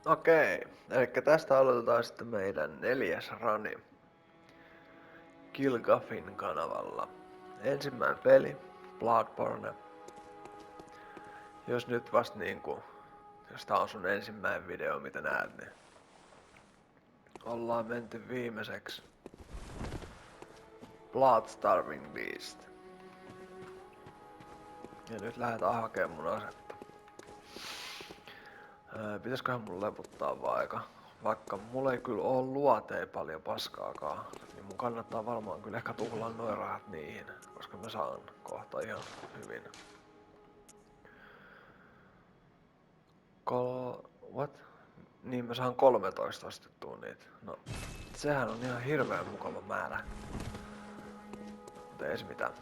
Okei, eli tästä aloitetaan sitten meidän 4. rani Kilgafin kanavalla. Ensimmäinen peli, Bloodborne. Jos nyt vasta jos tää on sun ensimmäinen video mitä näet, niin ollaan menty viimeiseksi Bloodstarving Beast. Ja nyt lähdetään hakemaan mun asetta. Pitäisköhän mun levuttaa vaikka mulla ei kyllä oo luoteen paljon paskaakaan, niin mun kannattaa varmaan kyllä ehkä tuhlaa noin rahat niihin, koska mä saan kohta ihan hyvin. What? Niin mä saan 13 ostettua niitä. No, sehän on ihan hirveän mukava määrä. Mutta ei se mitään.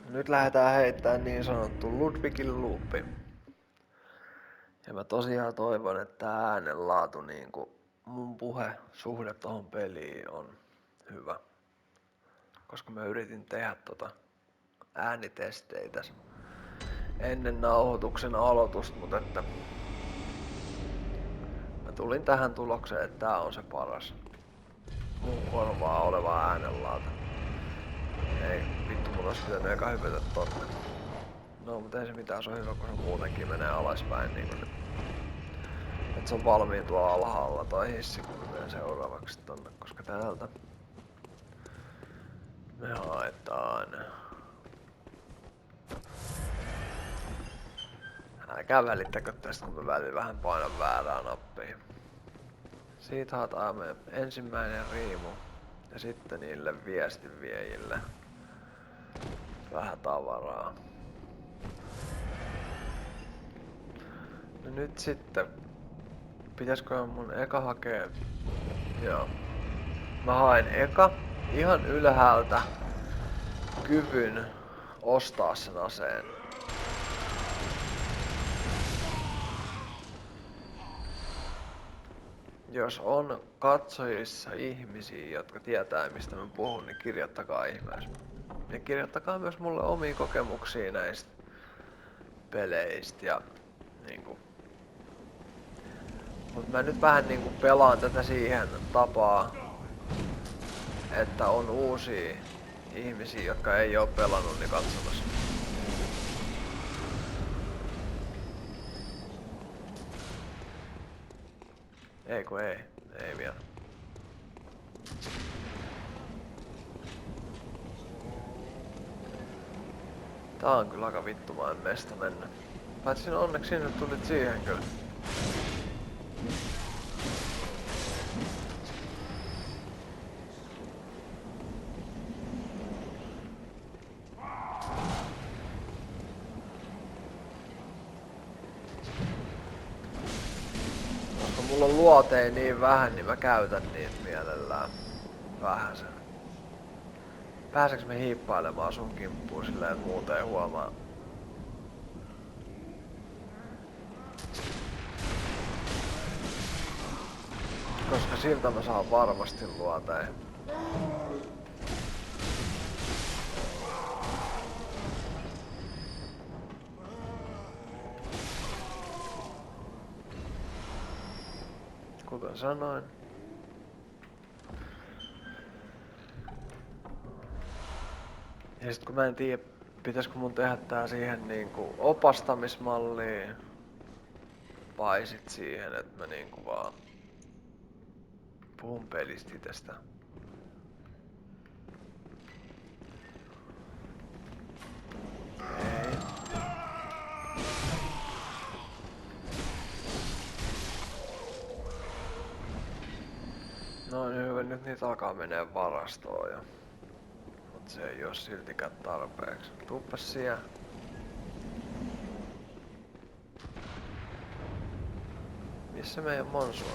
Nyt lähdetään heittämään niin sanottu Ludwigin loopi. Ja mä tosiaan toivon, että tää äänenlaatu mun suhde tohon peliin on hyvä. Koska mä yritin tehdä äänitesteitä ennen nauhoituksen aloitusta, mutta että mä tulin tähän tulokseen, että tää on se paras mun korvaa oleva äänenlaatu. Ei, vittu mun olisi pitänyt eka hypätä tonne. No mut ei se mitään, se on hyvä kun se muutenkin menee alaspäin niin kun et se on valmiin tuolla alhaalla toi hissi kun mä menen seuraavaksi tonne, koska täältä me haetaan. Älkää välittäkö tästä kun mä välillä vähän painan väärää nappia. Siitä haetaan me ensimmäinen riimu ja sitten niille viestinviejille vähän tavaraa. No nyt sitten, pitäisikö mun eka hakea? Joo. Mä haen eka ihan ylhäältä kyvyn ostaa sen aseen. Jos on katsojissa ihmisiä, jotka tietää mistä mä puhun, niin kirjoittakaa ihmeessä. Ja kirjoittakaa myös mulle omia kokemuksia näistä peleistä ja Mut mä nyt vähän pelaan tätä siihen tapaa, että on uusia ihmisiä, jotka ei oo pelannut, niin katsomassa. Ei vielä. Tää on kyllä aika vittumainen mesta mennä. Paitsi onneksi sinne tulit siihen kyllä. Koska mulla on luoteja niin vähän, niin mä käytän niitä mielellään vähäsen. Pääseks me hiippailemaan sun kimppuun silleen, että muuten ei huomaa? Koska siltä mä saan varmasti luoteja. Kuten sanoin. Ja sit kun mä en tiedä, pitäisikö mun tehdä tää siihen opastamismalliin. Vai sit siihen, että mä vaan puhun pelistä itsestä. Ei. No niin hyvä, nyt niitä alkaa menee varastoon jo. Mut se ei oo siltikään tarpeeksi. Tuuppas siellä. Missä meidän Monsu on?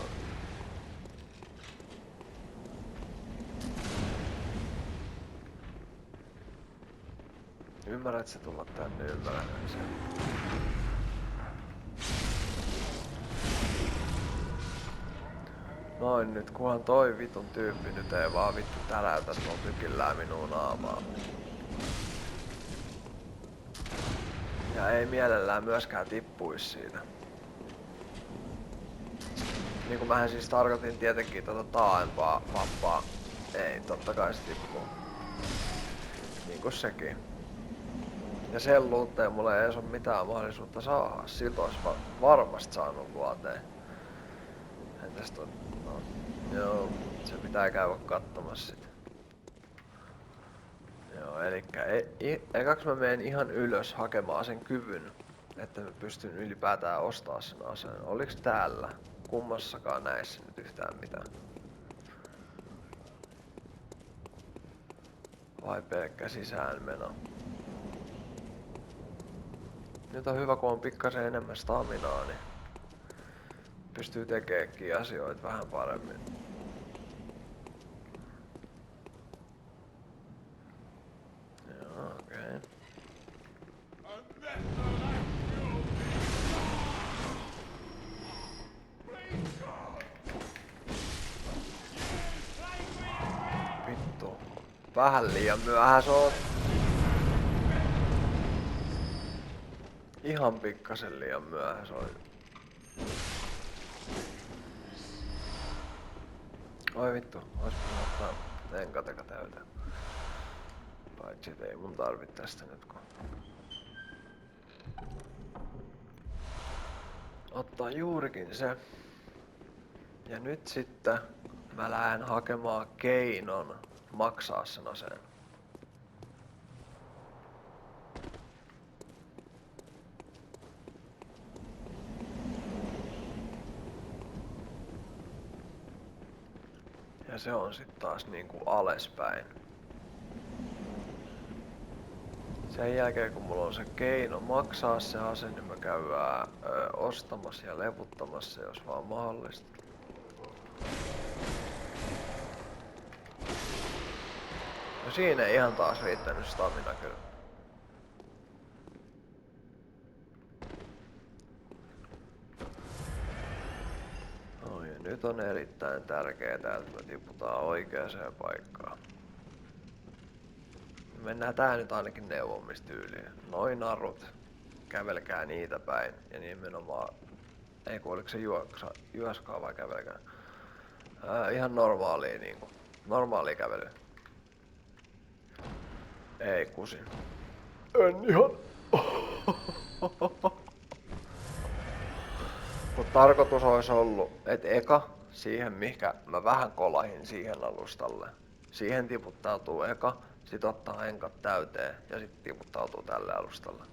Ymmärrät sä tulla tänne, ymmärrän sen. Noin nyt, kunhan toi vitun tyyppi nyt ei vaan vittu täräytä tuolla tykillään minun naamaa. Ja ei mielellään myöskään tippuisi siitä. Niinku mähän siis tarkoitin tietenkin taaempaa mappaa. Ei, totta kai se tippuu. Niinku sekin. Ja sen luutteen mulla ei edes oo mitään mahdollisuutta saada. Siltä ois varmasti saanut luoteen. Entäs no, joo, se pitää käydä katsomassa sit. Joo, elikkä ekaks mä menen ihan ylös hakemaan sen kyvyn, että mä pystyn ylipäätään ostaa sen aseen. Oliks täällä kummassakaan näissä nyt yhtään mitään? Vai pelkkä sisäänmeno? Nyt on hyvä, kun on pikkasen enemmän staminaa, niin pystyy tekeekin asioita vähän paremmin. Joo, okei. Vittu. Vähän liian myöhässä oot. Ihan pikkasen liian myöhässä oot. Oi vittu, ois pitänyt ottaa enkateka täyteen. Paitsi et ei mun tarvit tästä nyt kun ottaa juurikin se. Ja nyt sitten mä lähden hakemaan keinon maksaa sen aseen. Ja se on sit taas niinku alaspäin. Sen jälkeen kun mulla on se keino maksaa se ase, niin mä käydään ostamassa ja levuttamassa, jos vaan mahdollista. No siinä ei ihan taas riittänyt stamina kyllä. No ja nyt on erittäin tärkeää, että me tiputaan oikeaan paikkaan. Mennään tää nyt ainakin neuvomistyyliin. Noin narut. Kävelkää niitä päin. Ja nimenomaan... Ei kun oliko se juoskaa vai kävelkää? Ihan normaalia niinku. Normaalia kävelyä. Ei kusin. En ihan... Mut tarkoitus olisi ollut, että eka siihen mihinkä mä vähän kolahin siihen alustalle. Siihen tiputtautuu eka, sit ottaa enkat täyteen ja sit tiputtautuu tälle alustalle.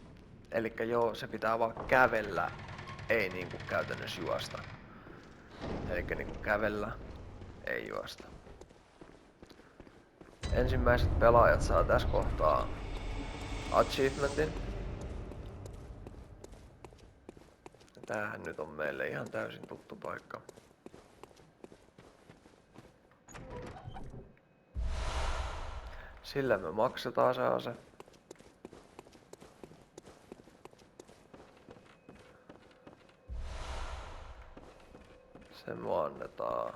Elikkä joo, se pitää vaan kävellä, ei niinku käytännössä juosta. Elikkä niinku kävellä, ei juosta. Ensimmäiset pelaajat saa tässä kohtaa achievementin. Tämähän nyt on meille ihan täysin tuttu paikka. Sillä me maksetaan se ase. Sen me annetaan.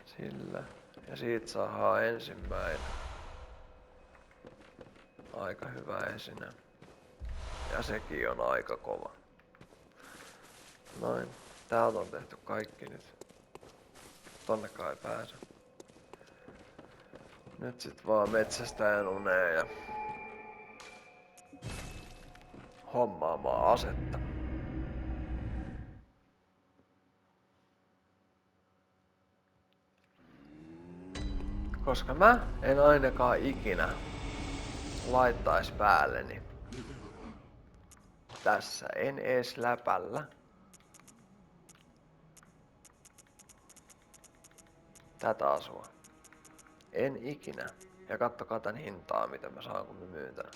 Sillä. Ja siitä saadaan ensimmäinen. Aika hyvä esine. Ja sekin on aika kova. Noin. Täältä on tehty kaikki nyt. Tonnekaan ei pääse. Nyt sit vaan metsästäjän uneen ja hommaamaan asetta. Koska mä en ainakaan ikinä laittais päälleni tässä, en ees läpällä tätä asua. En ikinä. Ja kattokaa tän hintaa, mitä mä saan kun mä myyn tän.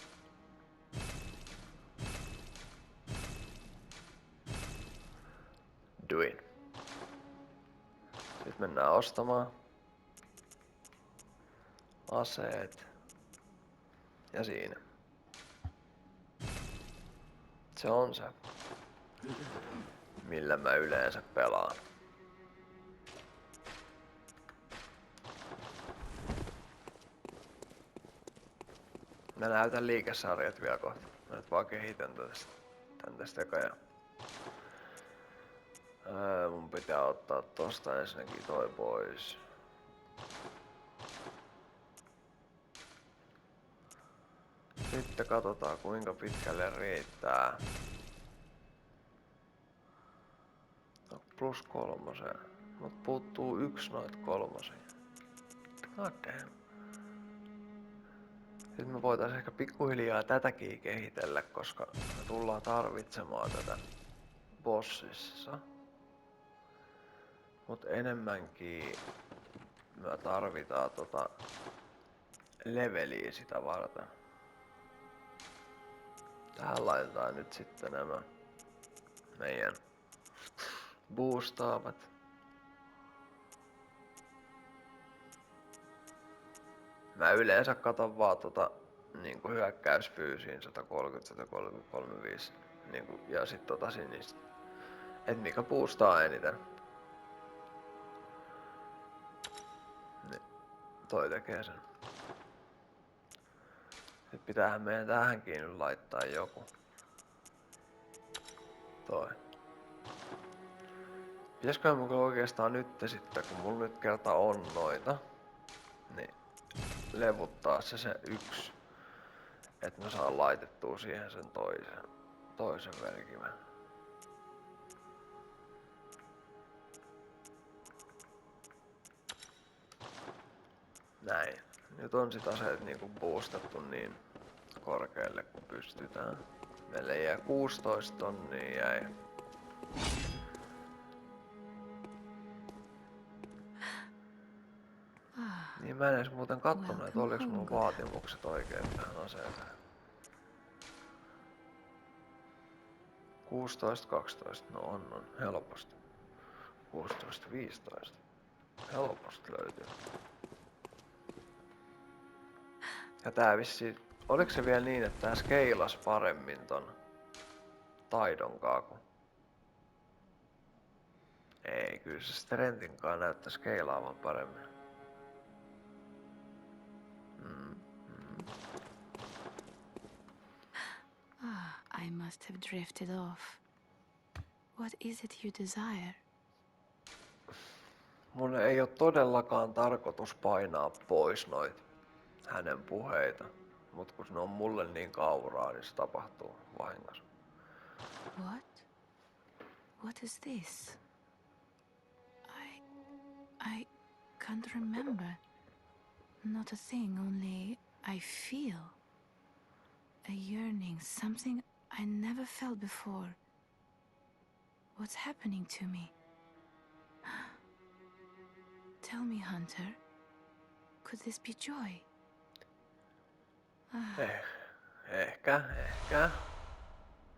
Duin. Sitten mennään ostamaan aseet. Ja siinä. Se on se, millä mä yleensä pelaan. Mä näytän liikesarjat vielä kohta. Mä nyt vaan kehitän tän tästä eka. Mun pitää ottaa tosta ensinnäkin toi pois. Sitten katsotaan kuinka pitkälle riittää. No, +3. Mut puuttuu 1 noit 3. God damn. Sitten me voitais ehkä pikkuhiljaa tätäkin kehitellä, koska me tullaan tarvitsemaan tätä bossissa. Mut enemmänkin me tarvitaan leveliä sitä varten. Tähän laitetaan nyt sitten nämä meidän boostaavat. Mä yleensä katon vaan niinku hyökkäysfyysiin 130, 130, 35 niinku, ja sit sinistä. Et mikä boostaa eniten. Niin, toi tekee sen. Nyt pitäähän meidän tähänkin nyt laittaa joku. Toi. Pitäisikö mun oikeastaan nyt sitten, kun mulla nyt kerta on noita, niin levuttaa se 1, että mä saan laitettua siihen sen toisen verkimen. Näin. Nyt on sit aseet niinku boostattu niin korkealle kun pystytään. Meille jää 16 tonnia jäi. Niin mä en edes muuten kattonut, että oliks mun vaatimukset oikein tähän aseeseen. 16, 12, no on helposti. 16, 15. Helposti löytyy. Ja tää vissiin, oliks se vielä niin, että tää skeilas paremmin ton taidonkaan kuin... Ei, kyllä se strengthinkaan näyttää skeilaavan paremmin. I must have drifted off. What is it you desire? Mun ei oo todellakaan tarkoitus painaa pois noit hänen puheita. Mut kun ne on mulle niin kauraa, niin se tapahtuu vahingossa. What? What is this? I can't remember. Not a thing, only I feel. A yearning, something I never felt before. What's happening to me? Tell me, Hunter. Could this be joy? Ehkä.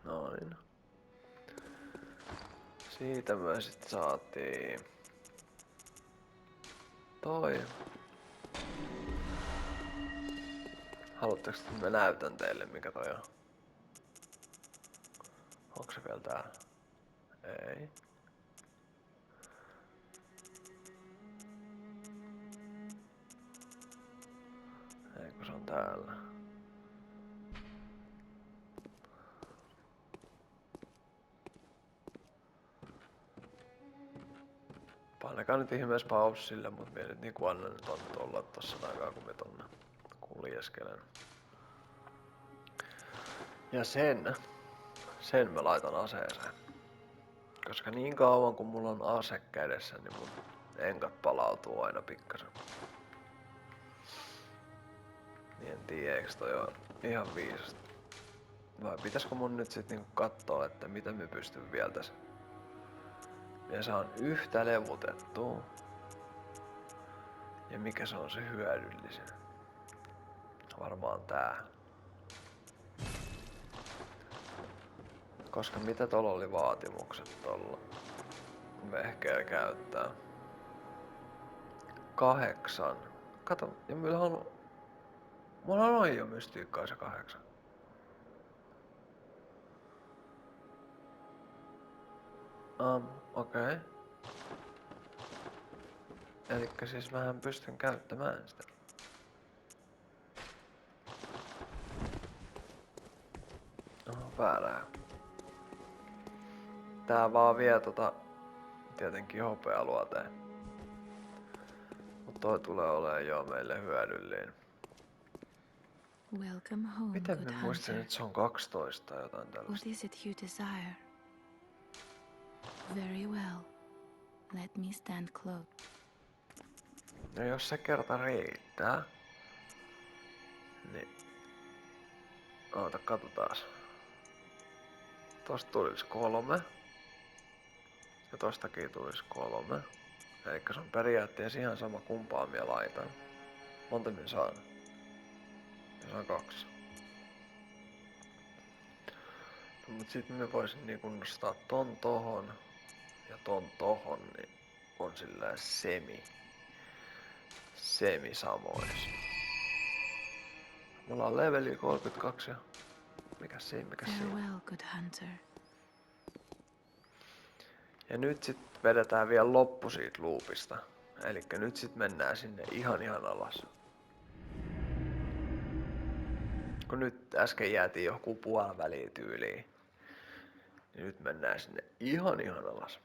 Noin. Siitä me sit saatiin toi. Haluatteko, että mä näytän teille mikä toi on? Onko se vielä täällä? Ei. Eikö se on täällä? Painakaa nyt ihmeessä paussille, mut mie nyt niinku annan nyt olla tossa aikaa kun me tonne kuljeskelen. Ja sen mä laitan aseeseen. Koska niin kauan kun mulla on ase kädessä, niin mun enkat palautuu aina pikkasen. Niin en tiedä, eiks toi oo ihan viisasta. Vai pitäisikö mun nyt sit niinku kattoo, että mitä me pystyn vielä tässä. Ja saan yhtä levutettua. Ja mikä se on se hyödyllisin? Varmaan tää. Koska mitä tuolla oli vaatimukset tuolla vehkeellä käyttää? 8. Kato, ja mulla on jo mystiikkaa se 8. Okei. Elikkä siis mähän pystyn käyttämään sitä. väärää. Tää vaan vie tietenkin hopealuoteen. Mut toi tulee olemaan jo meille hyödyllinen. Welcome home, Miten good mä muistin, hunter. että se on 12 tai jotain What tällaista? is it you desire? Very well. Let me stand close. No jos se kerta riittää, niin katsotaas. Tosta tulis 3. Ja tostakin tulis 3. Elikkä se on periaatteessa ihan sama kumpaa minä laitan. Monta minä saan? Minä saan 2. No, mut sit minä voisin niinku nostaa ton tohon ja ton tohon, niin on sillä semi samois. Me ollaan leveli 32 ja mikäs siinä? Farewell, good hunter. Ja nyt sit vedetään vielä loppu siitä loopista. Elikkä nyt sit mennään sinne ihan alas. Kun nyt äsken jäätiin joku puoliväliin tyyliin, niin nyt mennään sinne ihan alas.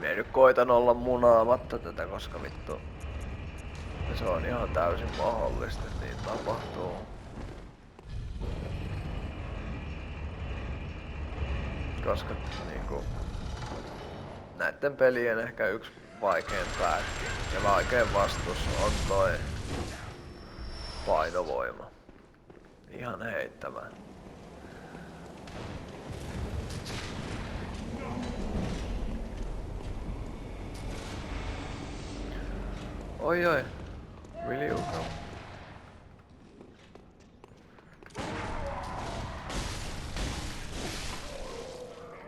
Minä nyt koitan olla munaamatta tätä, koska vittu se on ihan täysin mahdollista, että niin tapahtuu. Koska niinku näitten pelien ehkä yksi vaikein pätki ja vaikein vastus on toi painovoima. Ihan heittämään. Oi. Will you come?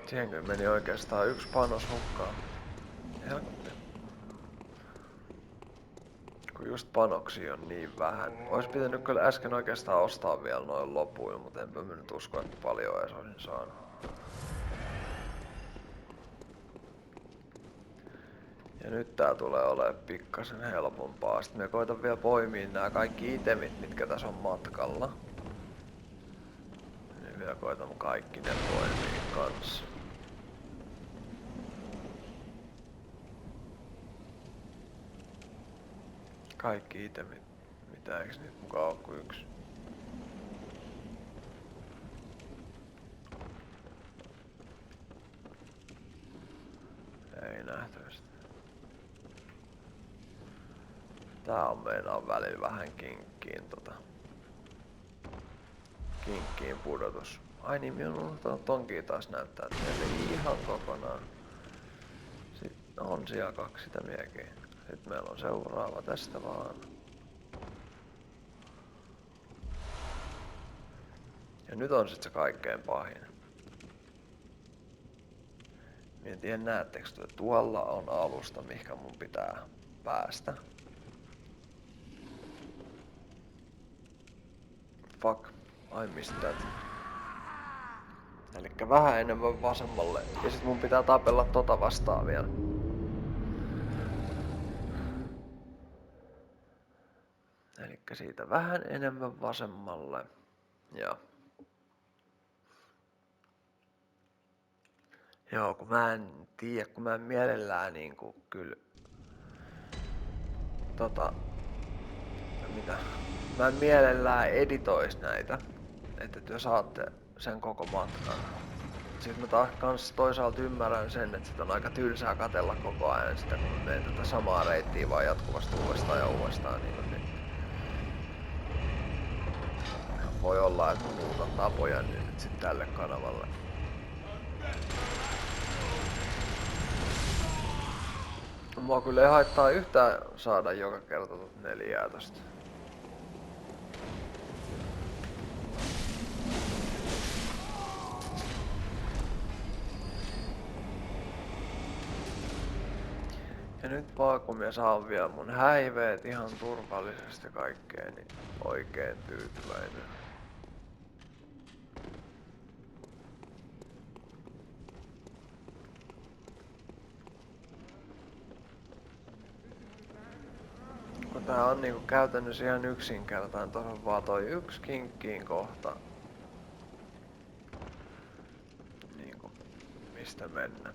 Siihenkö meni oikeastaan yksi panos hukkaan. Helvetti. Kun just panoksia on niin vähän. Ois pitänyt kyllä äsken oikeastaan ostaa vielä noin lopuilla, mutta enpä mä nyt usko, että paljon edes olisin saanut. Ja nyt tää tulee olemaan pikkasen helpompaa. Sitten me koitan vielä poimia nämä kaikki itemit, mitkä tässä on matkalla. Niin vielä koitan kaikki ne poimia kanssa. Kaikki itemit. Mitä eiks niitä mukaan oo kuin yksi? Ei nähtävästi. Tää on meinaa välillä vähän kinkkiin pudotus. Ai niin, minä olen unohtanut tonkin taas näyttää teille ihan kokonaan. Sitten on siellä 2 sitä miekin. Sitten meillä on seuraava tästä vaan. Ja nyt on sit se kaikkein pahin. En tiedä näettekö te, tuolla on alusta, mihinkä mun pitää päästä. Fuck, I missed that. Elikkä vähän enemmän vasemmalle. Ja sit mun pitää tapella tota vastaan vielä. Elikkä siitä vähän enemmän vasemmalle. Ja joo, kun mä en tiedä, kun mä en mielellään niinku kyllä mitä? Mä en mielellään editois näitä, että te saatte sen koko matkan. Sitten mä taas kans toisaalta ymmärrän sen, että sit on aika tylsää katella koko ajan sitä, kun mä menen tätä samaa reittiä vaan jatkuvasti uudestaan ja uudestaan. Niin voi olla, että mä muutan tapoja nyt sit tälle kanavalle. Mua kyllä ei haittaa yhtään saada joka kerta 4 tosta. Ja nyt vaan kun mä saan vielä mun häiveet ihan turvallisesti kaikkeen, niin oikein tyytyväinen. Tää on niinku käytännössä ihan yksinkertainen, tuossa on vaan toi yksi kinkkiin kohta. Niinku, mistä mennä.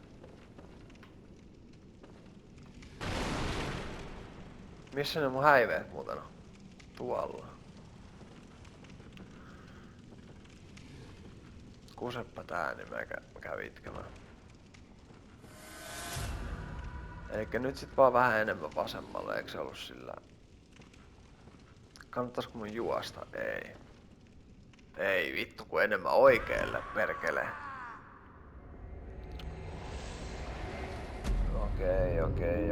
Missä ne mun häiveet muuten on? Tuolla. Kuseppa tää, niin mä kävin itkemään. Elikkä nyt sit vaan vähän enemmän vasemmalle, eikö se ollut sillä? Kannattaisiko mun juosta? Ei. Ei vittu, kun enemmän oikealle, perkele.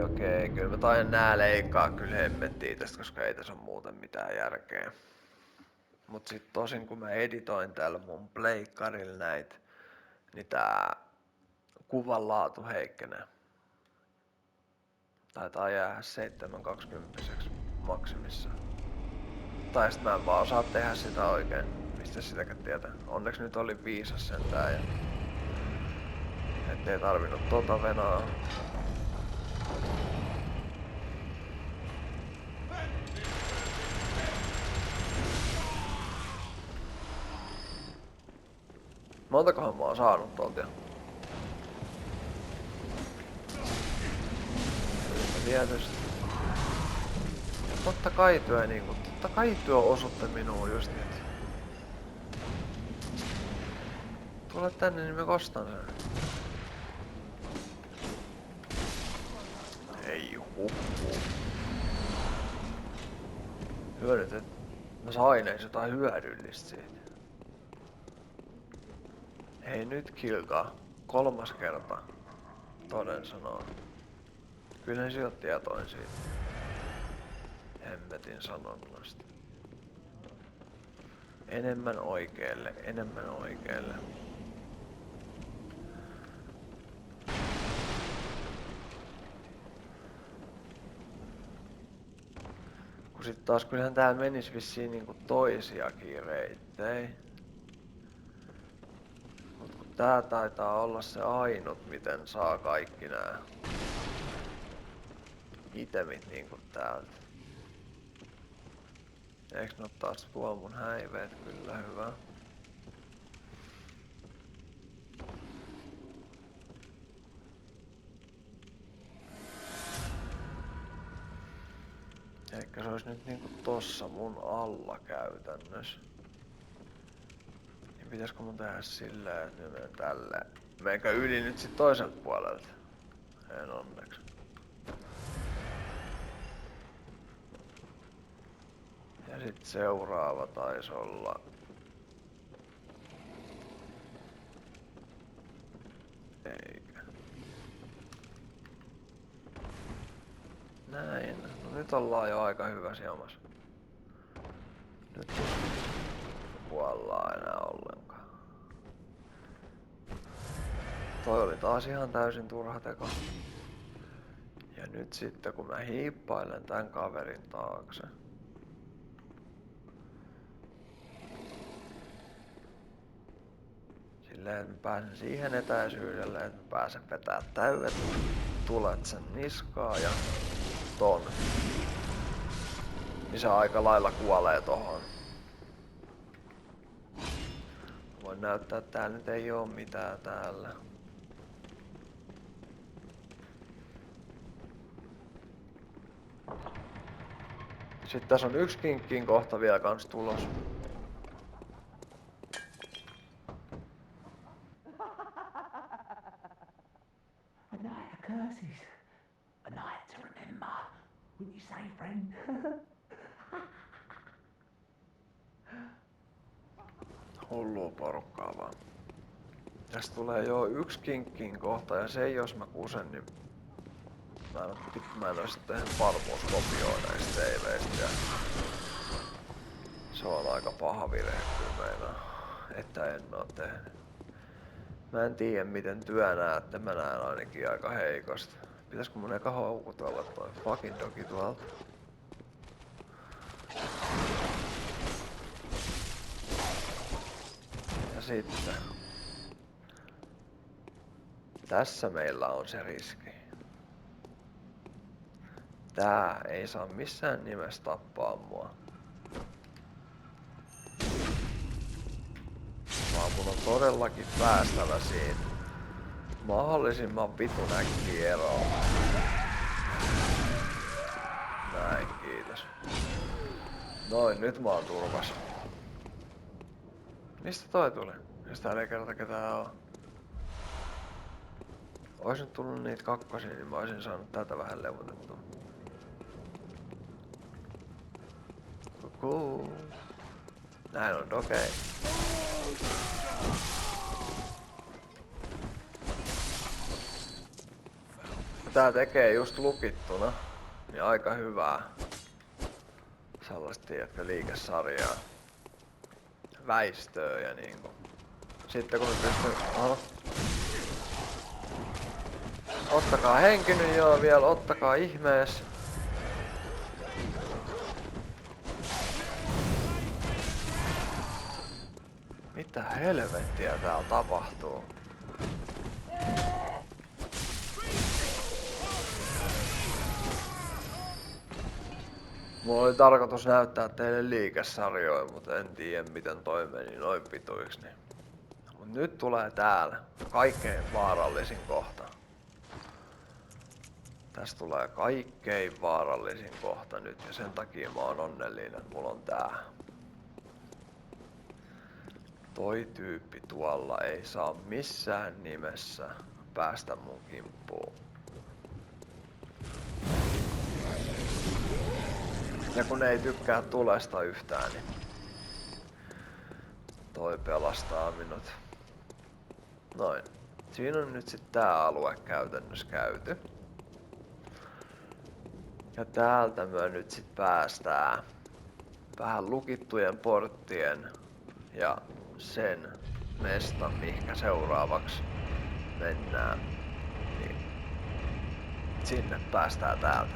Okei. Kyllä mä taidan nää leikkaa kyllä hemmettiin tästä, koska ei tässä ole muuten mitään järkeä. Mut sit tosin kun mä editoin täällä mun pleikkarilla näitä, niin tää kuvan laatu heikkenee. Taitaa jäädä 720 maksimissa. Tai sit mä en vaan osaa tehdä sitä oikein. Mistä sitäkään tietää. Onneksi nyt oli viisas sentään ja ettei tarvinnut tota venaa. Montakohan mä oon saanut tuolta jo? Tietysti. Ja totta kai työ osutte minuun just nyt. Tule tänne, niin mä kostan sen. Ei hukkuu. Hyödyt, et mä sain edes jotain hyödyllistä siitä. Hei nyt kilkaa. 3. kerta. Toden sanoo. Kyllä se on tietoin siitä. Hemmetin sanonnasta. Enemmän oikealle. Kun sit taas kyllähän tää menis vissiin niinku toisiakin reittejä. Mut kun tää taitaa olla se ainut miten saa kaikki nää itemit niinku täältä. Eiks ne oo taas tuo mun häiveet? Kyllä hyvä. Elikkä se ois nyt niinku tossa mun alla käytännössä. Niin pitäisikö mun tehdä silleen, että menen tälleen? Meinkö yli nyt sit toiselta puolelta? En onneksi. Ja sit seuraava taisi olla... Eikä. Näin. No nyt ollaan jo aika hyvässä jamassa. Nyt kuollaan enää ollenkaan. Toi oli taas ihan täysin turha teko. Ja nyt sitten kun mä hiippailen tän kaverin taakse. Silleen, että mä pääsen siihen etäisyydelle, että mä pääsen vetää täydet tulet sen niskaa ja ton. Niin se aika lailla kuolee tohon. Voin näyttää, että täällä nyt ei oo mitään täällä. Sitten tässä on yksi kinkkiin kohta vielä kans tulos. A night of curses. A night to remember. Wouldn't you say, friend? Hullua porukkaa vaan. Tästä tulee jo yksi kinkkiin kohta ja se jos mä kusen, niin mä en oo sitten tehnyt varmuuskopioa näistä seiveistä ja se on aika paha virhe kyllä meinaa, että en oo tehnyt. Mä en tiedä miten työ näette, mä näen ainakin aika heikosti. Pitäisikö mun eka houkutella toi fucking dogi tuolta? Ja sitten... Tässä meillä on se riski. Tää ei saa missään nimessä tappaa mua. Vaan mun on todellakin päästävä siitä mahdollisimman vitun äkkiä eroon. Näin, kiitos. Noin, nyt mä oon turvas. Mistä toi tuli? Jos täällä ei kerta ketään oo. Ois nyt tullut niitä kakkosia, niin mä oisin saanut tätä vähän levotettua. Näin on, okei. Tää tekee just lukittuna, niin aika hyvää. Sellaista, tiedätkö, liikesarjaa. Väistöä ja niinku. Sitten kun me pystyn... Oho. Ottakaa henki nyt joo vielä, ottakaa ihmees. Mitä helvettiä täällä tapahtuu? Mulla oli tarkoitus näyttää teille liikesarjoja, mutta en tiedä miten toi meni noin pituiksi. Niin. Mut nyt tulee täällä kaikkein vaarallisin kohta. Tästä tulee kaikkein vaarallisin kohta nyt ja sen takia mä oon onnellinen, että mulla on tää. Toi tyyppi tuolla ei saa missään nimessä päästä mun kimppuun. Ja kun ei tykkää tulesta yhtään, niin toi pelastaa minut. Noin. Siinä on nyt sit tää alue käytännössä käyty. Ja täältä me nyt sit päästään vähän lukittujen porttien ja sen mestan, mihinkä seuraavaksi mennään. Niin sinne päästään täältä.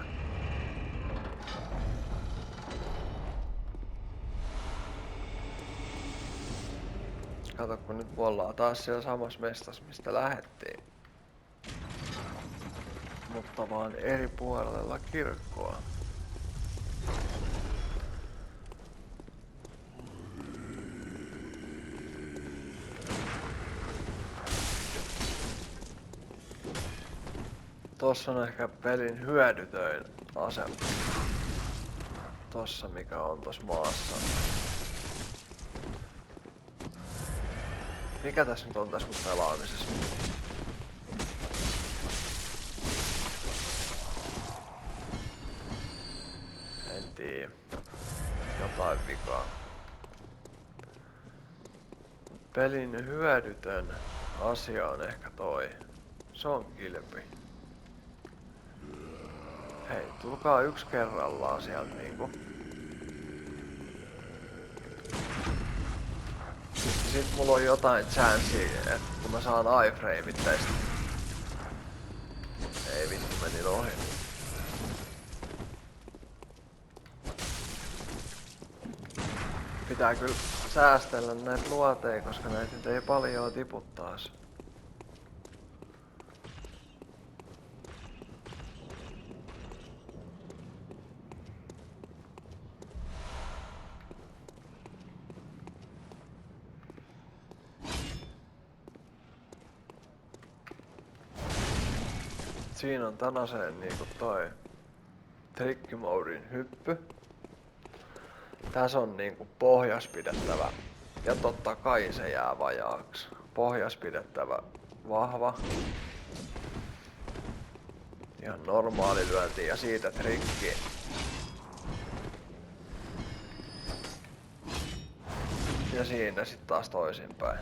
Kato, kun nyt me ollaan taas siellä samassa mestassa, mistä lähettiin. Mutta vaan eri puolella kirkkoa. Tossa on ehkä pelin hyödytöin asema. Tossa mikä on tossa maassa. Mikä tässä nyt on tässä mun pelaamisessa? En tiedä. Jotain vikaa. Pelin hyödytön asia on ehkä toi. Se on kilpi. Hei, tulkaa yksi kerrallaan sieltä niinku. Sit mulla on jotain chanssia, että kun mä saan iframeit tästä. Ei vittu, menin ohi. Pitää kyllä säästellä näitä luoteja, koska näitä nyt ei paljon tiputtaas. Siinä on tän aseen niinku toi trikkimodin hyppy. Tässä on niinku pohjas pidettävä ja totta kai se jää vajaaksi. Pohjas pidettävä vahva. Ihan normaali lyönti ja siitä trikki. Ja siinä sit taas toisinpäin.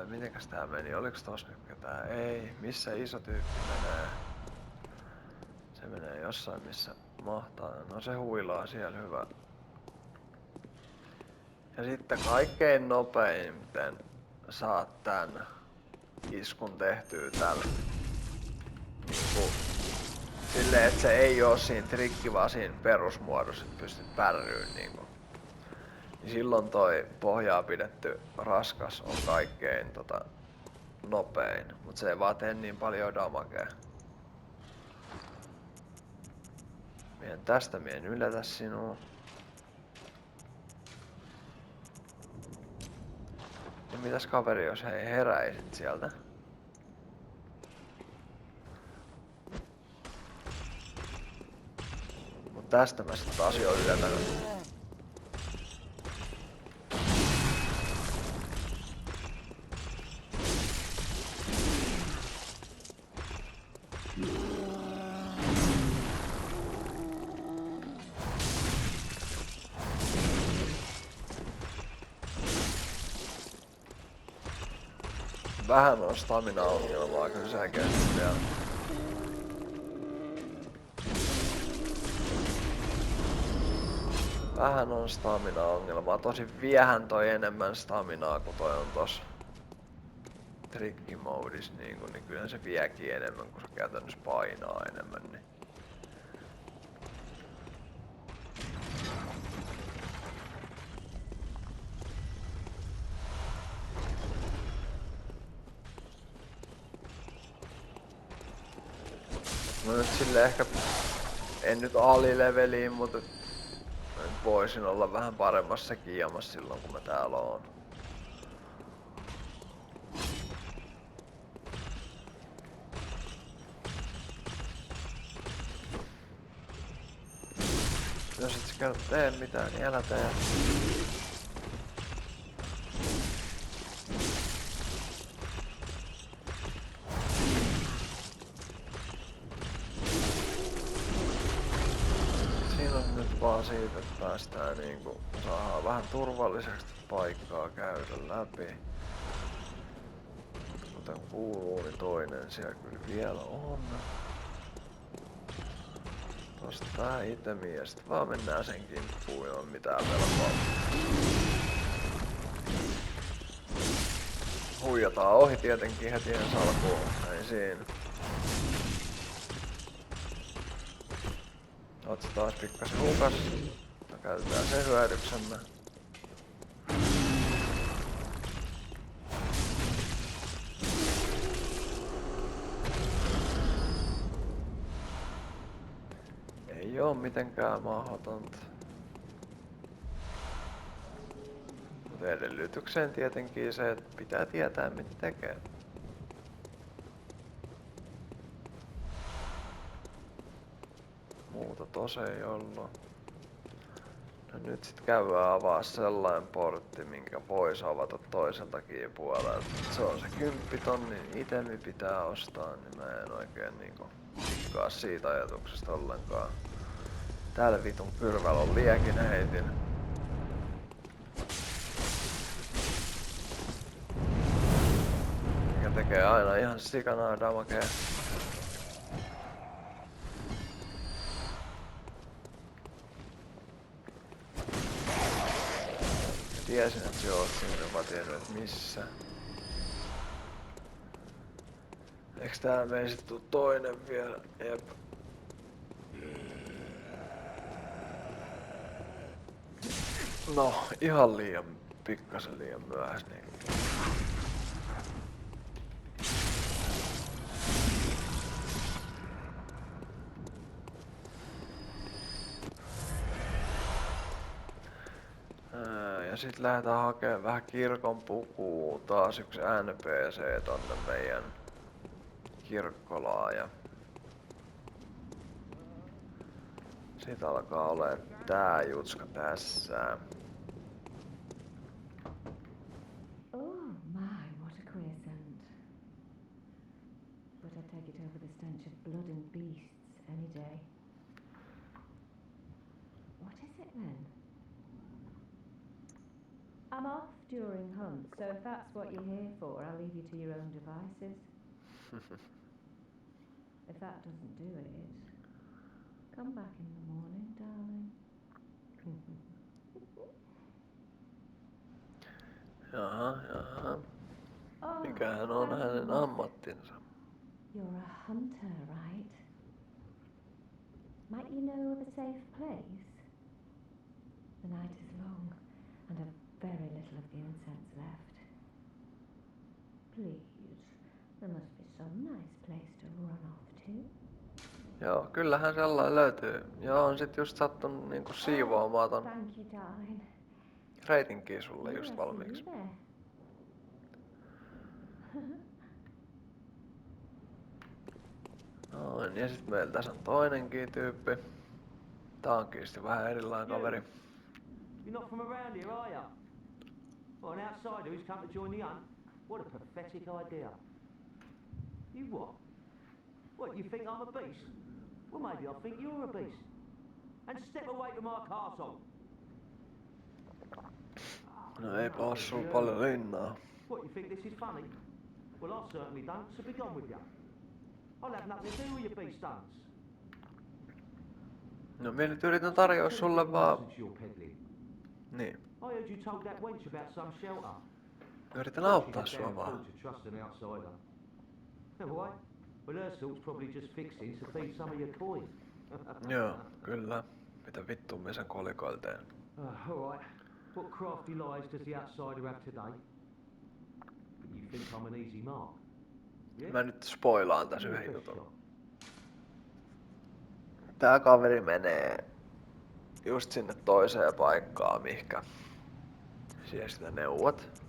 Mitenkäs tää meni? Oliks tossa nyt ketään? Ei. Missä iso tyyppi menee? Se menee jossain missä mahtaa. No se huilaa siellä, hyvä. Ja sitten kaikkein nopeimmin saat tän iskun tehtyä tällä. Niinku silleen, että se ei oo siinä trikki vaan siinä perusmuodossa, että pystyt pärryyn niinku. Niin silloin toi pohjaa pidetty raskas on kaikkein nopein, mut se ei vaan tee niin paljon damagea. Mien yletä sinua. Ja mitäs kaveri, jos hei heräisit sieltä? Mut tästä mä sit taas jo yletänyt. Vähän on stamina-ongelmaa kyllä selkeästi vielä. Vähän on stamina-ongelmaa. Tosin viehän toi enemmän staminaa kuin toi on tossa tricky modis niin kyllähän se viekin enemmän, kun se käytännössä painaa enemmän. Niin. No nyt sille ehkä, en nyt alileveliin, mutta voisin olla vähän paremmassa kiamassa silloin kun mä täällä oon. Jos et sä kerta tee mitään, niin älä tee. Siinä on nyt vaan siitä, että päästään niinku, saadaan vähän turvalliseksi paikkaa käydä läpi. Kuten kuuluu, niin toinen siellä kyllä vielä on. Tosta tää itemi ja sit vaan mennään sen kimppuun ilman mitään pelkoa. Huijataan ohi tietenkin heti ensi alkuun, ei siinä. Oot sä taas pikkasen hukas. Käytetään se hyödyksemme. Ei oo mitenkään mahdotonta. Mut edellytykseen tietenkin se, että pitää tietää mitä tekee. Muuta tos ei ollu. No nyt sit käydään avaa sellainen portti, minkä pois avata toiseltakin puolelta. Se on se 10 tonnin itemi pitää ostaa, niin mä en oikein niinku tikkaa siitä ajatuksesta ollenkaan. Täällä vitun kyrvällä on liekin heitin. Mikä tekee aina ihan sikanaa damagea. Tiesin, että se oot siinä, vaan tiennyt, että missä. Eiks täällä mei sit tuu toinen vielä? Jep. No, ihan liian pikkasen liian myöhäis niin. Ja sit lähdetään hakemaan vähän kirkon pukua, taas yksi NPC tonne meidän kirkkolaan ja sit alkaa olee tää jutska tässä. Oh my, what a queer scent. But I take it over the stench of blood and beasts any day. What is it then? I'm off during hunt, so if that's what you're here for, I'll leave you to your own devices. If that doesn't do it, come back in the morning, darling. Jaha. Oh, Mikähän on how hänen was it? ammattinsa? You're a hunter, right? Might you know of a safe place? The night is long, and I've very little of the incense left. Please, There must be some nice place to run off to. Joo, kyllähän sellainen löytyy. Joo, on sit just sattunut niinku siivoamaan ton Thank you, darling. reitinkin sulle Yeah, just I see valmiiksi. you there. Noin, ja sit meillä tässä on toinenkin tyyppi. Tää onkin sitten vähän erilainen kaveri. You're not from around here, are you? Well, an outsider who's come to join the hunt? What a pathetic idea. You what? What, you think I'm a beast? Well, maybe I think you're a beast. And step away from my castle. No eipä oo sul paljon linnaa. What, you think this is funny? Well, I certainly don't, so be gone with you. I'll have nothing to do with your beast stunts. No minä nyt yritän tarjoa sulle vaan... Nonsense you're peddling. Niin. I heard you told that wench about some shelter. Yritän auttaa sua vaan. To trust an outsider. Why? Well, her sort's probably just fixing to feed some of your coin. Joo, kyllä. Mitä vittua me sen kolikoilla teen? All right. What crafty lies does the outsider have today? You think I'm an easy mark? Yeah? Mä nyt spoilaan tässä You're yhden best jutun. shot. Tää kaveri menee just sinne toiseen paikkaan, mihkä siellä sitä neuvot.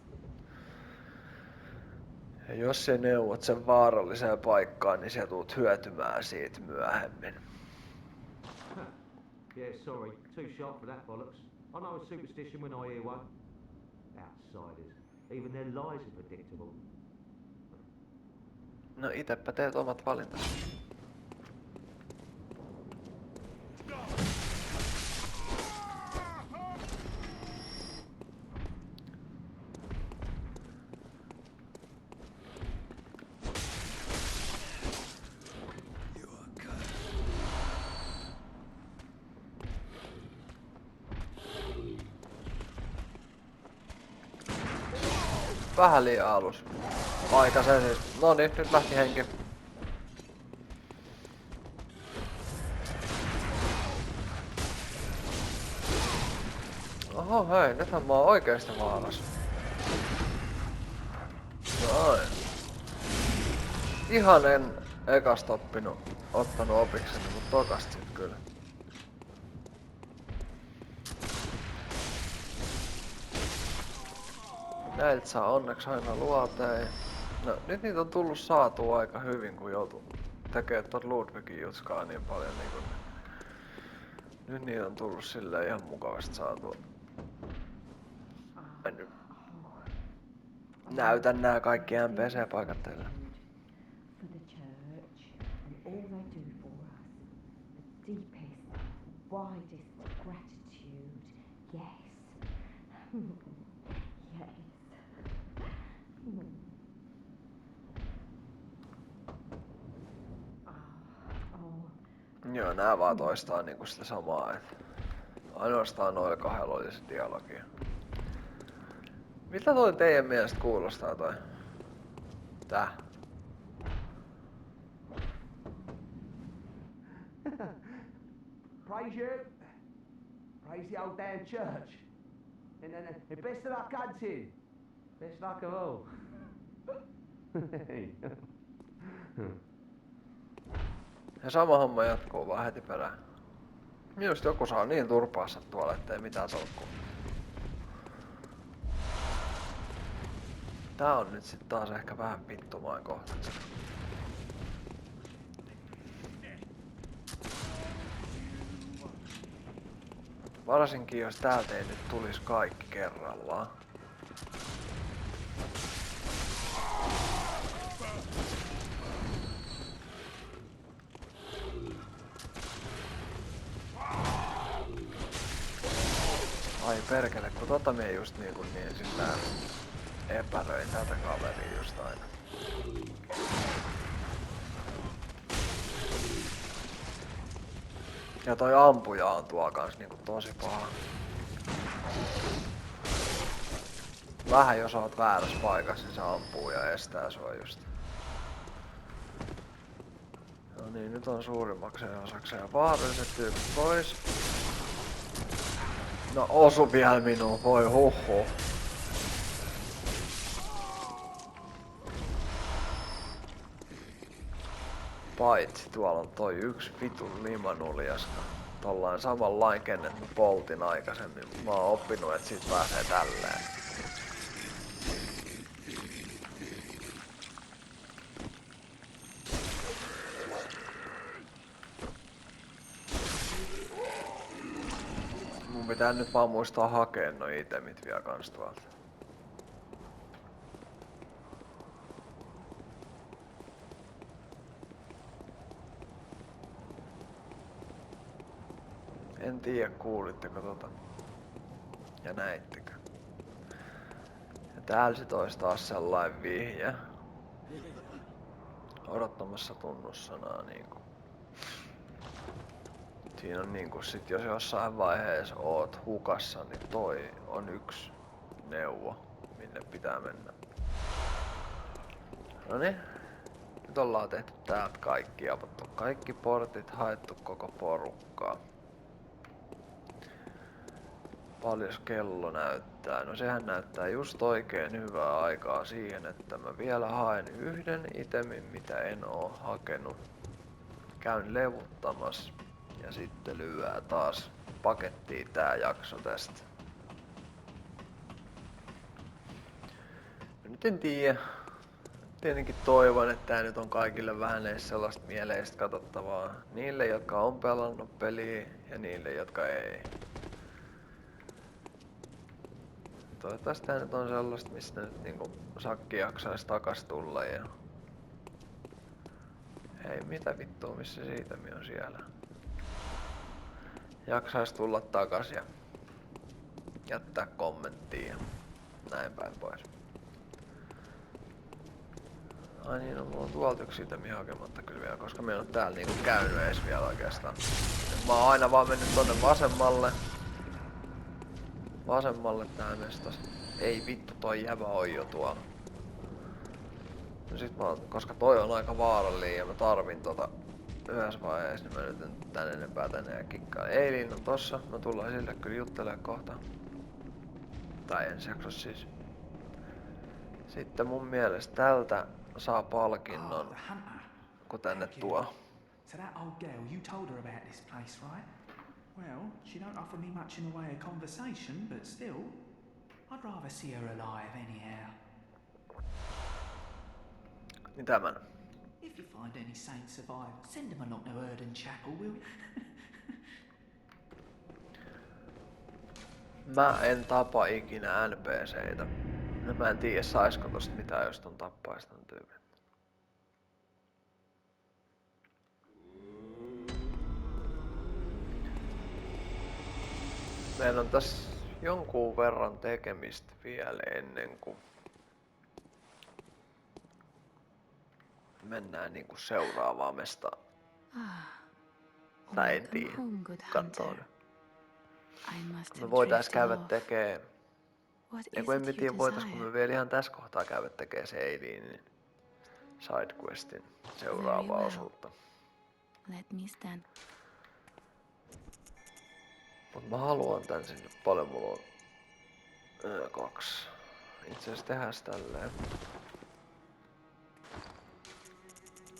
Ja jos sä neuvot sen vaaralliseen paikkaan, niin sä tulet hyötymään siitä myöhemmin. Yeah, sorry. Too sharp for that bollocks. I know a superstition when I hear one. Outsiders. Even their lies are predictable. No itepä teet omat valintasi. Vähän liian alus. Aikaisen siis. Noniin, nyt lähti henki. Oho hei, nythän mä oon oikeesti vaarassa. Noin. Ihan en ekasta ottanut opikseni, mut tokasta sit kyllä. Näiltä saa onneksi aina luoteen. No nyt niitä on tullut saatua aika hyvin, kun joutuu tekemään tot Ludwigin jutskaa niin paljon niin kun... Nyt niitä on tullut silleen ihan mukavasti saatua. Mä nyt näytän nää kaikki NPC-paikat teille. For the church and all they do for us. The deepest, widest gratitude. Yes. Yes. Oh. Joo, nää vaan toistaa niinku sitä samaa, et ainoastaan noilla kahdella oli se dialogi. Miltä toi teidän mielestä kuulostaa toi? Tää? Praise you. Praise the old damn church. And best of luck hunting. Best luck of all. Ja sama homma jatkuu vaan heti perään. Minusta joku saa niin turpaassa tuolla, ettei mitään tolkkuu. Tää on nyt sit taas ehkä vähän vittumaan kohta. Varsinkin jos täältä ei nyt tulis kaikki kerrallaan. Ai perkele, kun tota mie just niin sitä epäröin tätä kaveria just aina. Ja toi ampuja on tuo kans niinku tosi paha. Vähän jos oot väärässä paikassa, niin se ampuu ja estää sua just. No niin, nyt on suurimmakseen osakseen vaaralliset tyypit pois. No osu vielä minuun, voi huhhuh. Paitsi tuolla on toi yksi vitun limanuljaska. Tollain samanlainen, kenet mä poltin aikaisemmin. Mä oon oppinut, että siitä pääsee tälleen. Mun pitää nyt vaan muistaa hakea noi itemit vielä kans tuolta. En tiedä, kuulitteko tota. Ja näittekö. Ja täällä sit ois taas sellainen vihje. Odottamassa tunnussanaa niinku. Siinä on niinku sit jos jossain vaiheessa oot hukassa, niin toi on yksi neuvo, minne pitää mennä. Noniin. Nyt ollaan tehty täältä kaikki, avattu kaikki portit, haettu koko porukkaa. Paljos kello näyttää? No sehän näyttää just oikein hyvää aikaa siihen, että mä vielä haen yhden itemin, mitä en oo hakenut. Käyn levuttamassa ja sitten lyödään taas pakettiin tää jakso tästä. Nyt en tiedä. Tietenkin toivon, että tää nyt on kaikille vähän edes sellaista mieleistä katsottavaa. Niille, jotka on pelannut peliä ja niille, jotka ei. Toivottavasti tää nyt on sellaista, mistä nyt niinku sakki jaksais takas tulla ja... Ei mitä vittua, missä siitä on siellä. Jaksais tulla takas ja jättää kommenttia ja näin päin pois. Ai niin, no mulla on tuolta yksi itemi hakematta kyllä vielä, koska me en oo täällä niinku käynyt edes vielä oikeastaan. Mä oon aina vaan mennyt tonne vasemmalle. Vasemmalle tää mestas. Ei vittu, toi jävä on jo tuolla. No sit mä oon, koska toi on aika vaarallinen ja mä tarvin tota yhdessä vaiheessa, niin mä nyt en tän enempää tänne ja kikkaan. Eilin on tossa, mä tullaan sille kyllä juttelemaan kohta. Tai ensi jaksossa siis. Sitten mun mielestä tältä saa palkinnon, kun tänne tuo. So that old girl, you told her about this place, right? Well, she don't offer me much in the way of conversation, but still, I'd rather see her alive anyhow. Niin tämän. If you find any saints survive, send them along to Erden Chapel, will you? Mä en tapa ikinä NPCitä. Mä en tiedä saisko tosta mitään, jos ton tappaisi ton tyypin. Meillä on tässä jonkun verran tekemistä vielä ennen kuin mennään niinku seuraavaan mestaan. Tai en tiedä. Kattoo nyt. Me voitais käydä tekee... Ja kun en tiedä voitaisko me vielä ihan tässä kohtaa käydä tekee se Eilinin sidequestin seuraavaa osuutta. Mut mä haluan tän sinne paljon, mulla on 2. Itse asiassa tehdään tälleen.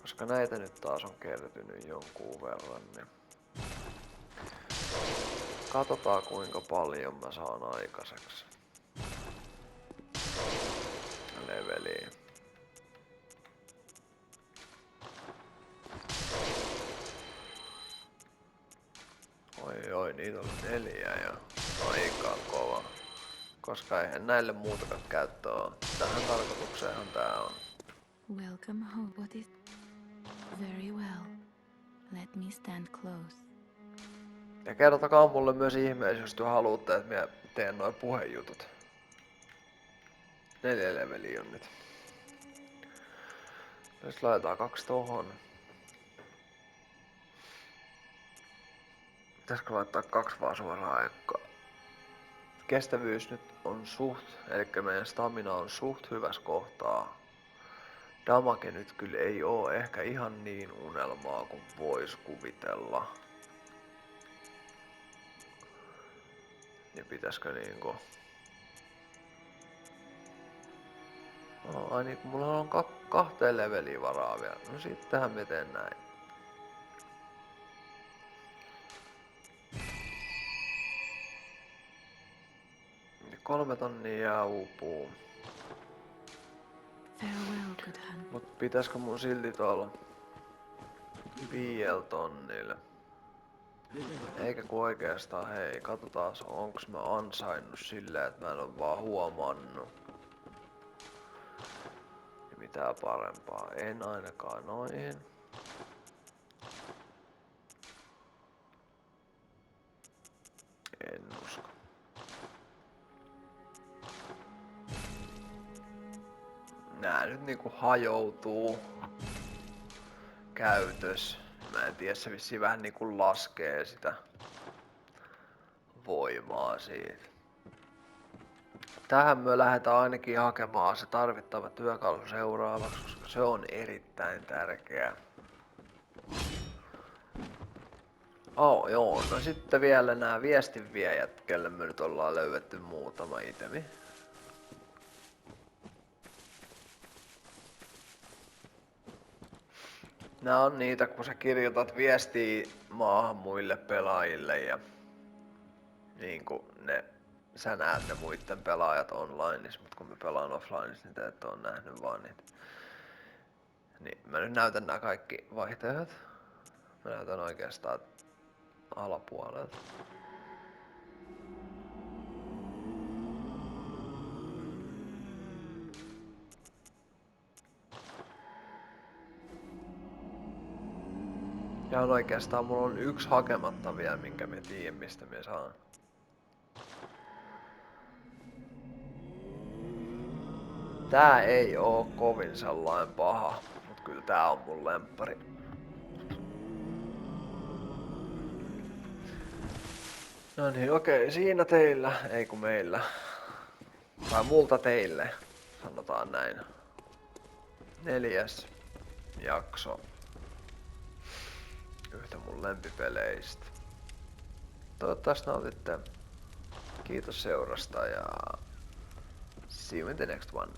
Koska näitä nyt taas on kertynyt jonkun verran, niin katsotaan kuinka paljon mä saan aikaiseksi. Leveliin. Oi, niitä on 4 ja aika kova. Koska eihän näille muutakaan käyttöä ole. Tähän tarkoitukseenhan tää on. Welcome home. What is... Very well. Let me stand close. Ja kertokaa mulle myös ihmeessä, jos te haluatte, että mä teen noin puhejutut. 4 leveliä on nyt. Jos laitetaan 2 tohon. Pitäisikö laittaa 2 vaan suoraan aikaa? Kestävyys nyt on suht, eli meidän stamina on suht hyvässä kohtaa. Damage nyt kyllä ei oo ehkä ihan niin unelmaa kuin vois kuvitella. Niin pitäisikö niinku... Ai niin, kun mulla on 2 leveliä varaa vielä. No sittenhän me teen näin. 3 tonnia jää uupuu. Farewell, good hunt. Mut pitäisikö mun silti tuolla 5 tonnille? Eikä kun oikeastaan, hei, katsotaan onks mä ansainnut silleen, että mä en oo vaan huomannut. Ja mitään parempaa, en ainakaan noihin. En usko. Nää nyt niinku hajoutuu käytös. Mä en tiedä, se vissiin vähän niinku laskee sitä voimaa siitä. Tähän me lähdetään ainakin hakemaan se tarvittava työkalu seuraavaksi, koska se on erittäin tärkeä. Joo, no sitten vielä nämä viestinviejät, kelle me nyt ollaan löydetty muutama itemi. Nää on niitä, kun sä kirjoitat viestiä maahan muille pelaajille ja niinku sä näet ne muiden pelaajat onlineissa, mut kun mä pelaan offlineissa, niin te et oo nähnyt vaan niitä. Niin mä nyt näytän nää kaikki vaihtoehdot. Mä näytän oikeastaan alapuolelta. Ja oikeastaan mulla on yksi hakematta vielä, minkä mä tiedän mistä mä saan. Tää ei oo kovin sellainen paha, mut kyllä tää on mun lemppari. No niin, okei, siinä teillä, ei kun meillä. Tai multa teille, sanotaan näin. 4. jakso. Yhtä mun lempipeleistä. Toivottavasti nautitte. Kiitos seurasta ja see you in the next one.